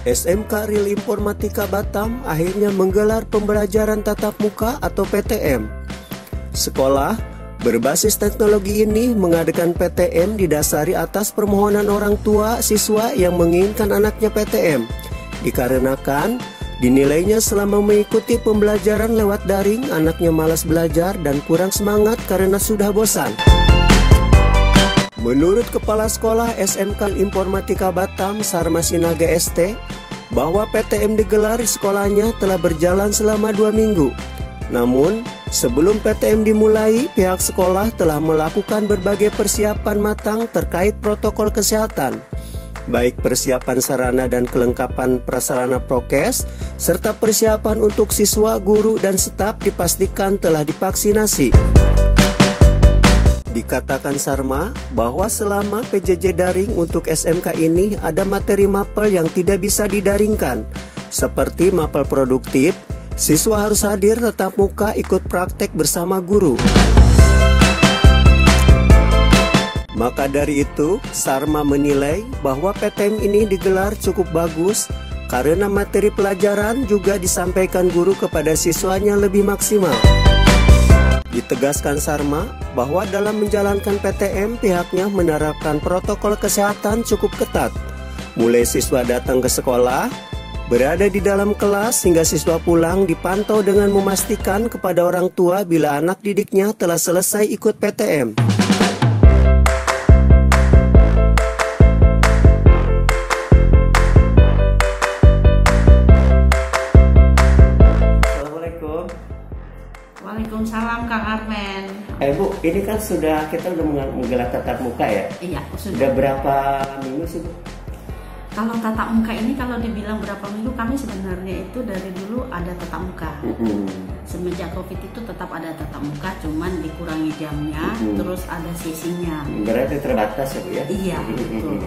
SMK Real Informatika Batam akhirnya menggelar pembelajaran tatap muka atau PTM. Sekolah berbasis teknologi ini mengadakan PTM didasari atas permohonan orang tua siswa yang menginginkan anaknya PTM, dikarenakan dinilainya selama mengikuti pembelajaran lewat daring, anaknya malas belajar dan kurang semangat karena sudah bosan. Menurut Kepala Sekolah SMK Informatika Batam, Sarma Sinaga ST, bahwa PTM digelar di sekolahnya telah berjalan selama 2 minggu. Namun, sebelum PTM dimulai, pihak sekolah telah melakukan berbagai persiapan matang terkait protokol kesehatan, baik persiapan sarana dan kelengkapan prasarana prokes, serta persiapan untuk siswa, guru, dan staf dipastikan telah divaksinasi. Dikatakan Sarma bahwa selama PJJ daring untuk SMK ini ada materi mapel yang tidak bisa didaringkan, seperti mapel produktif, siswa harus hadir tatap muka ikut praktek bersama guru. Maka dari itu, Sarma menilai bahwa PTM ini digelar cukup bagus karena materi pelajaran juga disampaikan guru kepada siswanya lebih maksimal. Ditegaskan Sarma bahwa dalam menjalankan PTM pihaknya menerapkan protokol kesehatan cukup ketat. Mulai siswa datang ke sekolah, berada di dalam kelas hingga siswa pulang dipantau dengan memastikan kepada orang tua bila anak didiknya telah selesai ikut PTM. Waalaikumsalam Kang Armen. Bu, ini kan kita udah menggelar tatap muka ya? Iya, sudah. Udah berapa minggu sih, Bu? Kalau tatap muka ini kalau dibilang berapa minggu, kami sebenarnya itu dari dulu ada tatap muka. Semenjak Covid itu tetap ada tatap muka, cuman dikurangi jamnya, terus ada sesinya. Berarti terbatas ya, Bu ya? Iya, betul.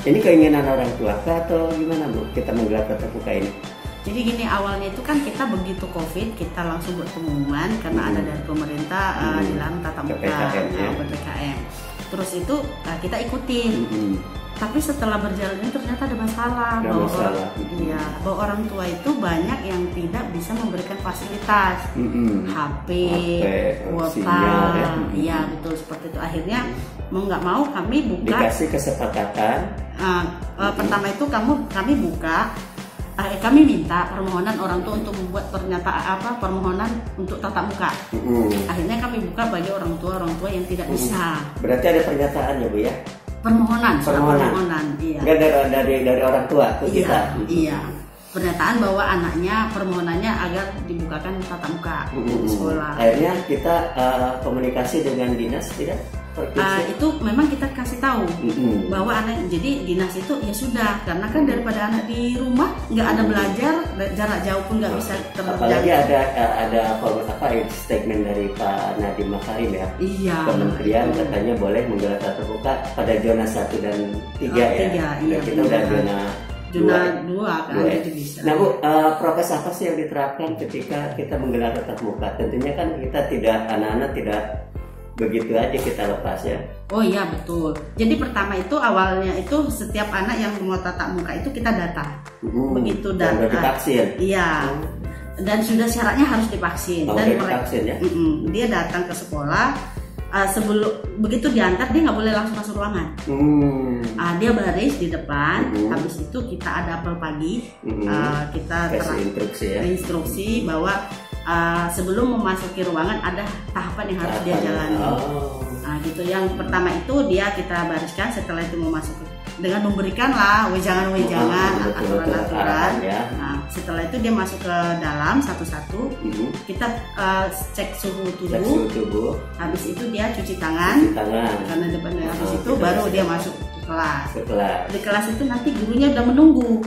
Ini keinginan orang tua atau gimana, Bu, kita menggelar tatap muka ini? Jadi gini, awalnya itu kan kita begitu Covid, kita langsung buat pengumuman karena ada dari pemerintah dilarang tatap muka, PPKM. Terus itu kita ikutin. Tapi setelah berjalan ini ternyata ada masalah, bahwa orang tua itu banyak yang tidak bisa memberikan fasilitas, HP, kuota, iya betul seperti itu. Akhirnya mau nggak mau kami buka. Dikasih kesepakatan. Pertama itu kami buka. Kami minta permohonan orang tua untuk membuat permohonan untuk tatap muka. Akhirnya kami buka bagi orang tua yang tidak bisa. Berarti ada pernyataan ya, Bu ya? Permohonan, iya. Enggak dari orang tua ke kita. Iya. Pernyataan bahwa anaknya permohonannya agar dibukakan tatap muka di sekolah. Akhirnya kita komunikasi dengan dinas tidak? Itu memang kita kasih tahu bahwa anak, jadi dinas itu ya sudah, karena kan daripada anak di rumah nggak ada belajar, jarak jauh pun nggak bisa terjadi. Apalagi ada statement dari Pak Nadiem Makarim ya. Iya. Kementerian katanya boleh menggelar tatap muka pada zona 1 dan 3 ya. Iya, kita udah zona 2 kan itu bisa. Nah, Bu, prokes apa sih yang diterapkan ketika kita menggelar tatap muka? Tentunya kan kita anak-anak tidak begitu aja kita lepas ya. Oh iya betul. Jadi pertama itu awalnya itu setiap anak yang mau tatap muka itu kita data. Begitu data. Dan divaksin. Iya. Dan sudah syaratnya harus divaksin. Dan divaksin ya. Dia datang ke sekolah. Sebelum begitu diantar dia nggak boleh langsung masuk ruangan. Dia baris di depan. Habis itu kita ada apel pagi. Kita instruksi bahwa sebelum memasuki ruangan ada tahapan yang harus dia jalani. Gitu. Yang pertama itu kita bariskan, setelah itu memasuki dengan memberikan wejangan-wejangan, aturan-aturan. Nah, setelah itu dia masuk ke dalam satu-satu. Kita cek suhu tubuh. Habis itu dia cuci tangan. Karena depannya habis itu baru dia masuk kelas. Di kelas itu nanti gurunya udah menunggu.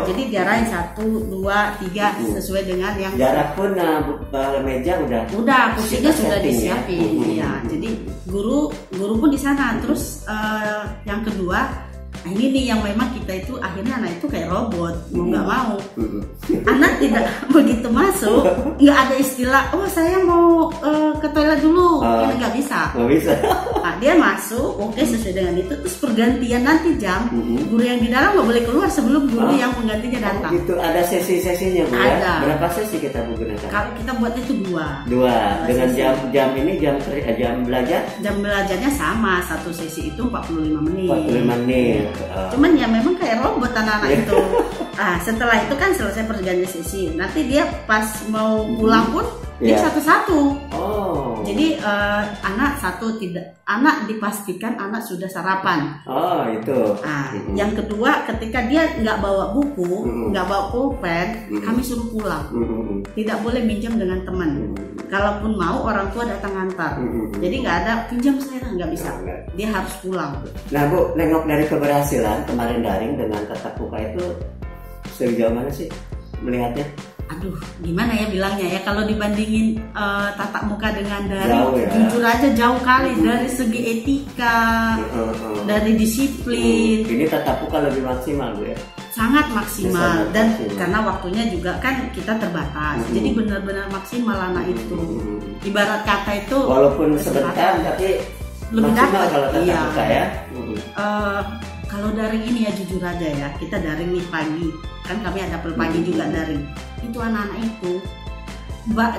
Jadi diarahin 1, 2, 3 sesuai dengan yang jarak pun meja udah kursinya sudah disiapin. Iya. Jadi guru pun di sana. Terus yang kedua, ini nih yang memang kita itu akhirnya anak itu kayak robot, mau nggak mau. Anak tidak begitu masuk, nggak ada istilah, oh saya mau ke toilet dulu, ini nggak bisa. Nggak bisa. Nah, dia masuk, oke sesuai dengan itu, terus pergantian nanti jam guru yang di dalam nggak boleh keluar sebelum guru yang penggantinya datang. Itu ada sesi-sesinya Bu ya? Ada. Berapa sesi kita gunakan? Kalau kita buat itu dua dengan sesi. jam ini jam belajar? Jam belajarnya sama, satu sesi itu 45 menit. 45 menit. Cuman ya memang kayak robot anak-anak itu. Setelah itu kan selesai pergantian sesi. Nanti dia pas mau pulang pun dia satu-satu. Jadi anak dipastikan anak sudah sarapan. Itu. Yang kedua, ketika dia nggak bawa buku, nggak bawa pulpen, kami suruh pulang. Tidak boleh minjam dengan teman. Kalaupun mau orang tua datang antar. Jadi nggak ada pinjam saya, nggak bisa. Dia harus pulang. Nah Bu, nengok dari keberhasilan kemarin daring dengan tatap muka itu sejauh mana sih melihatnya? Aduh, gimana ya bilangnya ya, kalau dibandingin tatap muka dengan daring, ya? jujur aja jauh kali dari segi etika, dari disiplin. Ini tatap muka lebih maksimal Bu ya? Sangat maksimal, dan karena waktunya juga kan kita terbatas, jadi benar-benar maksimal anak itu. Ibarat kata itu walaupun sebentar tapi lebih dapat. Kalau tatap muka ya. Kalau daring ini ya jujur aja ya, kita daring nih pagi, kan kami ada apel pagi juga daring. Itu anak-anak itu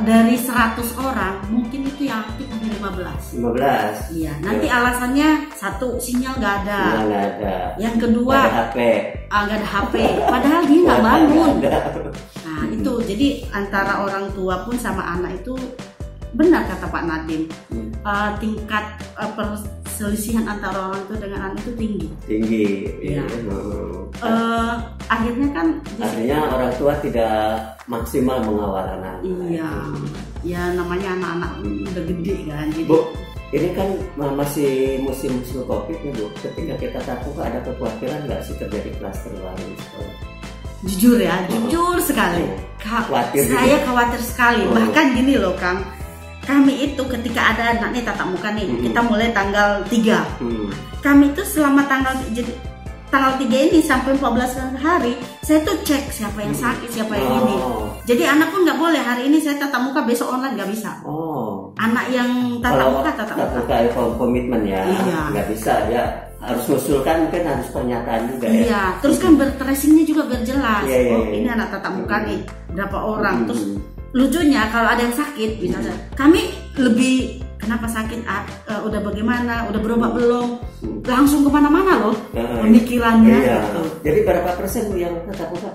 dari 100 orang mungkin itu yang aktif hanya 15. Iya, nanti alasannya satu, sinyal nggak ada. Yang kedua, nggak ada HP. Padahal dia nggak bangun. Nah itu, jadi antara orang tua pun sama anak itu benar kata Pak Nadiem, tingkat perselisihan antara orang tua dengan anak itu tinggi. Ya. Akhirnya kan orang tua tidak maksimal mengawal anak. Iya, ya namanya anak-anak udah gede kan. Jadi Bu, ini kan masih musim Covid nih Bu. Ketika kita tatap ada kekhawatiran nggak sih terjadi klaster baru di sekolah? Jujur ya, jujur sekali. Saya khawatir sekali. Bahkan gini loh Kang, kami itu ketika ada anak nih tatap muka nih, kita mulai tanggal 3. Kami itu selama tanggal 3 ini sampai 14 hari, saya tuh cek siapa yang sakit, siapa yang ini. Jadi anak pun nggak boleh hari ini saya tatap muka, besok online nggak bisa. Anak yang tatap muka komitmen ya, nggak bisa ya. Harus usulkan, mungkin harus pernyataan juga ya. Iya, terus kan tracingnya juga biar jelas. Ini anak tatap muka nih, berapa orang. Terus lucunya kalau ada yang sakit, misalnya kami lebih kenapa sakit, udah bagaimana, udah berobat belum, langsung kemana-mana loh pemikirannya. Gitu. Jadi berapa persen Bu yang tatap muka?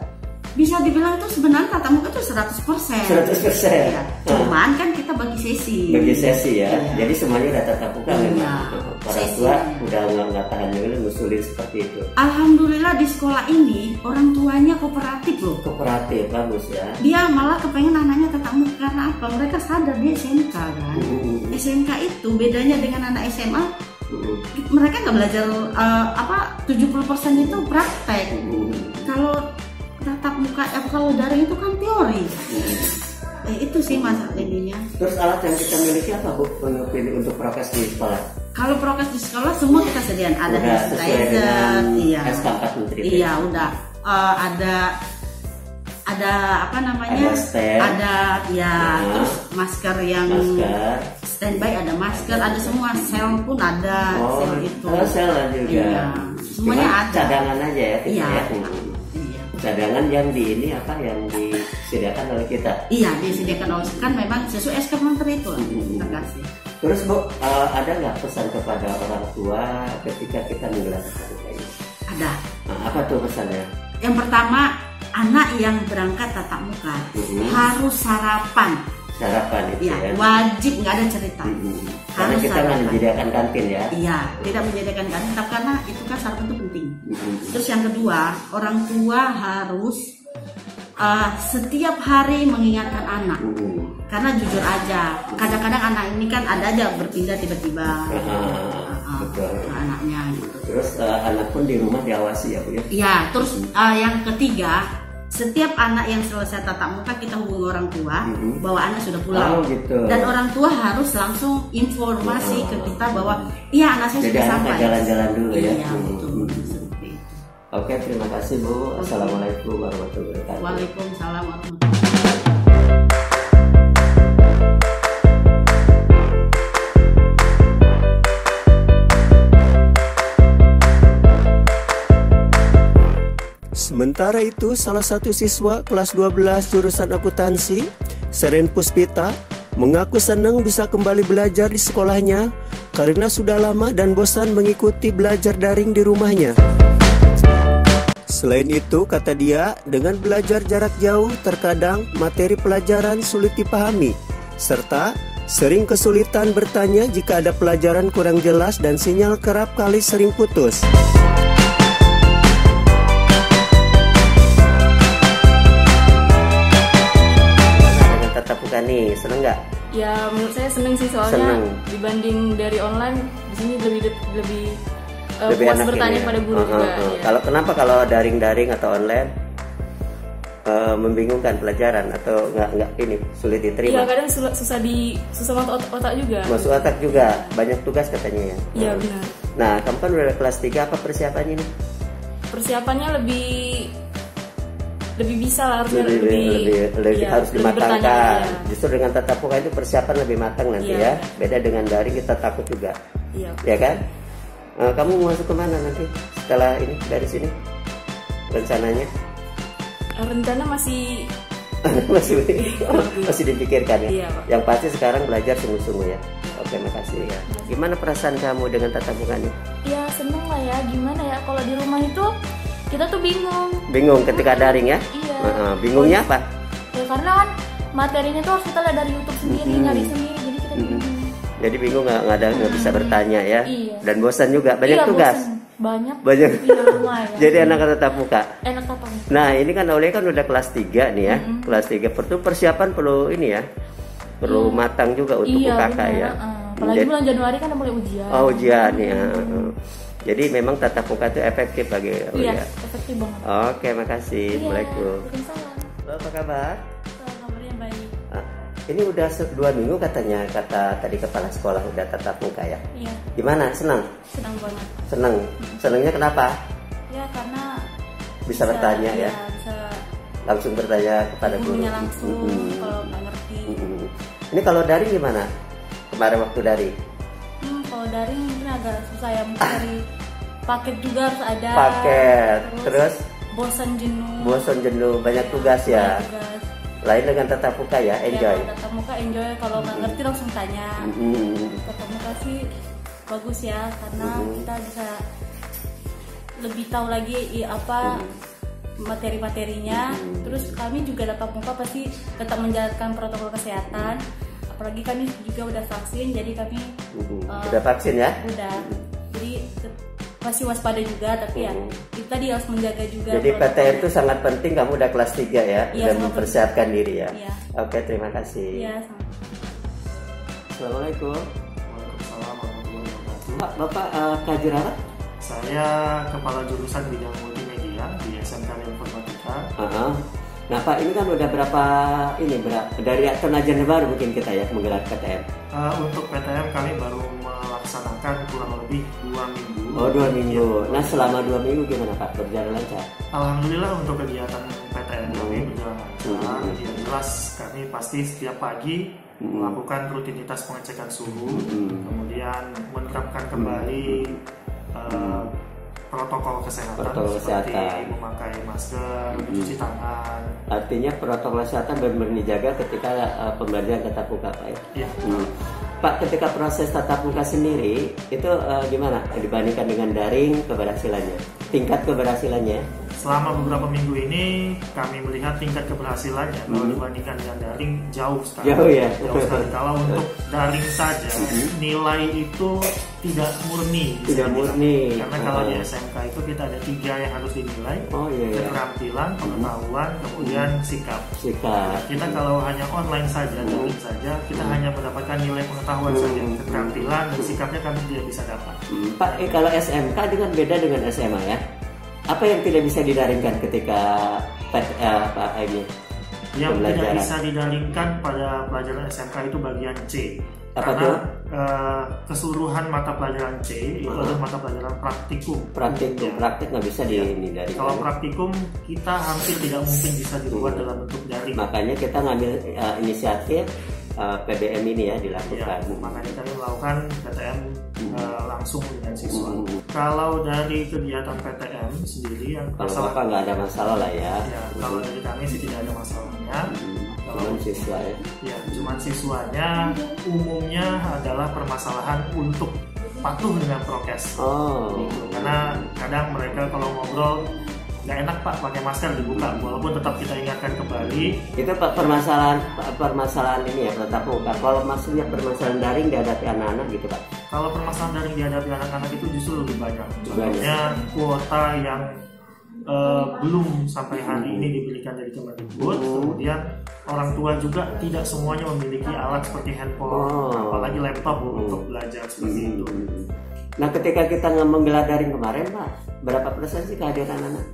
Bisa dibilang itu sebenarnya tatap muka itu 100%. 100%. Ya. Cuman kan kita bagi sesi. Ya. Jadi semuanya udah tatap muka memang. Orang tua udah nggak tahan juga ngusulin seperti itu. Alhamdulillah di sekolah ini orang tuanya kooperatif loh. Kooperatif, bagus ya. Dia malah kepengen anaknya tatap muka karena apa? Mereka sadar dia SMK kan. SMK itu bedanya dengan anak SMA. Mereka nggak belajar 70% itu praktek. Kalau tatap muka, kalau daring itu kan teori. Itu sih masalah ininya. Terus alat yang kita miliki apa Bu untuk prokes di sekolah? Kalau prokes di sekolah semua kita sediakan, ada hand sanitizer, SK4 Menteri. Iya udah, ada apa namanya? Ada terus masker yang standby, ada masker, ada semua, sel pun ada, sel itu. Sel juga. Iya, semuanya ada. Cadangan aja ya. Iya. Cadangan yang yang disediakan oleh kita. Iya, disediakan oleh kan memang sesuai SK Menteri itu lah kita kasih. Terus Bu, ada nggak pesan kepada orang tua ketika kita menggelar tatap muka ini? Ada. Apa tuh pesannya? Yang pertama, anak yang berangkat tatap muka harus sarapan. Sarapan itu ya. Wajib, nggak ada cerita. Karena harus kita nggak menyediakan kantin ya. Iya, tidak menyediakan kantin, karena itu kan sarapan itu penting. Terus yang kedua, orang tua harus setiap hari mengingatkan anak. Karena jujur aja, kadang-kadang anak ini kan ada aja berpindah tiba-tiba. Anaknya gitu. Terus anak pun di rumah diawasi ya Bu ya. Iya, terus yang ketiga, setiap anak yang selesai tatap muka kita hubungi orang tua bahwa anak sudah pulang. Gitu. Dan orang tua harus langsung informasi ke kita bahwa iya anak saya sudah sampai. Jalan-jalan dulu ya. Iya, betul. Oke, terima kasih Bu. Assalamualaikum warahmatullahi wabarakatuh. Waalaikumsalam warahmatullahi wabarakatuh. Sementara itu, salah satu siswa kelas 12 jurusan akuntansi, Seren Puspita, mengaku senang bisa kembali belajar di sekolahnya karena sudah lama dan bosan mengikuti belajar daring di rumahnya. Selain itu, kata dia, dengan belajar jarak jauh terkadang materi pelajaran sulit dipahami, serta sering kesulitan bertanya jika ada pelajaran kurang jelas dan sinyal kerap kali sering putus. Dengan tatap muka nih, seneng nggak? Ya menurut saya seneng sih, soalnya dibanding dari online di sini lebih puas bertanya pada guru juga. Ya. Kalau kenapa kalau daring-daring atau online membingungkan pelajaran atau nggak ini sulit diterima? Iya, kadang susah masuk otak juga. Masuk otak juga, banyak tugas katanya ya. Iya benar. Nah, kamu kan udah kelas 3, apa persiapannya nih? Persiapannya lebih bisa lah, harusnya lebih harus dimatangkan. Ya. Justru dengan tatap muka itu persiapan lebih matang nanti ya. Beda dengan daring, kita takut juga. Iya. Ya kan? Kamu mau masuk kemana nanti setelah ini dari sini? Rencananya? Rencana masih masih dipikirkan ya. Iya, Pak. Yang pasti sekarang belajar sungguh-sungguh ya. Oke, makasih ya. Gimana perasaan kamu dengan tatap muka ini? Ya seneng lah ya. Gimana ya, kalau di rumah itu kita tuh bingung. Bingung ketika daring ya? Iya. Bingungnya apa? Ya karena kan materinya tuh harus kita lihat dari YouTube sendiri, nyari sendiri, jadi kita bingung. Jadi bingung, nggak bisa bertanya ya. Iya. Dan bosan juga, banyak tugas. Banyak. Iya, lumayan. Jadi enak tatap muka. Enak tatap muka. Nah, ini kan Aulia kan udah kelas 3 nih ya. Kelas 3 persiapan perlu ini ya. Perlu matang juga untuk UKK ya. Apalagi bulan Januari kan udah mulai ujian. Oh, ujian ya. Jadi memang tatap muka itu efektif bagi Aulia. Iya, efektif banget. Oke, makasih. Assalamualaikum. Halo, apa kabar? Kabarnya baik. Ini udah 2 minggu katanya, kata tadi kepala sekolah udah tatap muka ya. Iya. Gimana? Senang? Senang banget. Senang. Senangnya kenapa? Ya karena bisa bertanya ya. Bisa langsung bertanya kepada guru. Langsung kalau nggak ngerti. Ini kalau daring gimana? Kemarin waktu daring? Kalau daring mungkin agak susah ya, mungkin dari paket juga harus ada. Paket. Terus bosan jenuh, banyak tugas ya. Banyak tugas. Lain dengan tatap muka ya, enjoy. Ya, tatap muka enjoy, kalau nggak ngerti langsung tanya. Tatap muka sih bagus ya, karena kita bisa lebih tahu lagi apa materi-materinya. Terus kami juga tatap muka pasti tetap menjalankan protokol kesehatan. Apalagi kami juga udah vaksin, jadi kami udah vaksin ya? Udah. Jadi masih waspada juga, tapi ya kita harus menjaga juga. Jadi PTM itu sangat penting. Kamu udah kelas 3 ya, iya, dan mempersiapkan diri ya. Iya. Oke, terima kasih. Iya, Assalamualaikum. Waalaikumsalam warahmatullahi wabarakatuh. Pak, Bapak kaji apa? Saya kepala jurusan bidang multimedia di SMK Informatika. Nah Pak, ini kan udah berapa dari tenaga baru mungkin kita ya menggelar PTM? Untuk PTM kami baru melaksanakan kurang lebih 2 minggu. Oh, 2 minggu. Nah, selama 2 minggu gimana Pak? Berjalan lancar? Alhamdulillah untuk kegiatan PTM kami berjalan lancar. Ya jelas kami pasti setiap pagi melakukan rutinitas pengecekan suhu, kemudian menerapkan kembali protokol kesehatan seperti memakai masker, mencuci tangan. Artinya protokol kesehatan benar-benar dijaga ketika pembelajaran tatap muka Pak ya? Iya. Pak, ketika proses tatap muka sendiri itu gimana dibandingkan dengan daring keberhasilannya? Tingkat keberhasilannya? Selama beberapa minggu ini kami melihat tingkat keberhasilannya kalau dibandingkan dengan daring jauh sekali. Jauh ya. Jauh sekali. Kalau untuk daring saja nilai itu tidak murni. Tidak murni. Karena kalau di SMK itu kita ada 3 yang harus dinilai. Keterampilan, pengetahuan, kemudian sikap. Kita kalau hanya online saja, daring saja, kita hanya mendapatkan nilai pengetahuan saja. Keterampilan dan sikapnya kami tidak bisa dapat. Pak, kalau SMK dengan beda dengan SMA ya? Apa yang tidak bisa didaringkan ketika ini? Yang tidak bisa didaringkan pada pelajaran SMK itu bagian C. Apa keseluruhan mata pelajaran C itu adalah mata pelajaran praktikum. Praktik nggak bisa didaringkan. Kalau praktikum kita hampir tidak mungkin bisa dibuat dalam bentuk daring. Makanya kita ngambil inisiatif PBM ini ya dilakukan. Makanya kami melakukan PTM langsung dengan siswa. Kalau dari kegiatan PTM sendiri yang kalau Bapak nggak ada masalah lah ya. Ya, kalau dari kami sih tidak ada masalahnya. Cuman siswa ya. Ya, cuman siswanya umumnya adalah permasalahan untuk patuh dengan prokes. Gitu. Karena kadang mereka kalau ngobrol nggak enak Pak pakai masker dibuka, walaupun tetap kita ingatkan kembali. Itu Pak permasalahan ini ya tetap muka. Kalau maksudnya permasalahan daring dihadapi anak-anak gitu Pak. Kalau permasalahan daring dihadapi anak-anak itu justru lebih banyak. Contohnya kuota yang belum sampai hari ini diberikan dari Kemendikbud. Kemudian orang tua juga tidak semuanya memiliki alat seperti handphone, apalagi laptop untuk belajar seperti itu. Nah, ketika kita menggelar daring kemarin Pak, berapa persen sih kehadiran anak?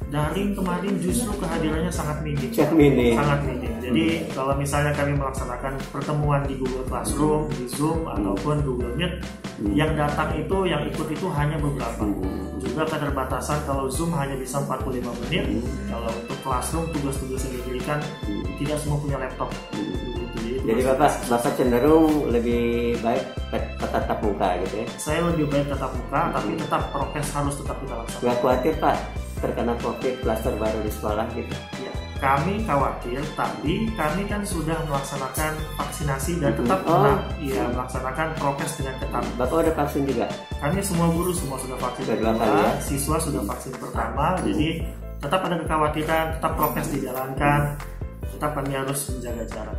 Daring kemarin justru kehadirannya sangat minim. Sangat minim. Jadi kalau misalnya kami melaksanakan pertemuan di Google Classroom, di Zoom ataupun Google Meet, yang datang itu, yang ikut itu hanya beberapa. Juga keterbatasan kalau Zoom hanya bisa 45 menit. Kalau untuk Classroom tugas-tugas yang diberikan tidak semua punya laptop. Jadi Bapak cenderung lebih baik tatap muka gitu ya? Saya lebih baik tatap muka, tapi tetap prokes harus tetap kita laksanakan. Gak khawatir Pak terkena COVID klaster baru di sekolah gitu? Ya, kami khawatir, tapi kami kan sudah melaksanakan vaksinasi dan tetap melaksanakan prokes dengan ketat. Bapak udah vaksin juga? Kami semua guru semua sudah vaksin kedua, siswa sudah vaksin pertama, jadi tetap ada kekhawatiran, tetap prokes dijalankan, tetap kami harus menjaga jarak.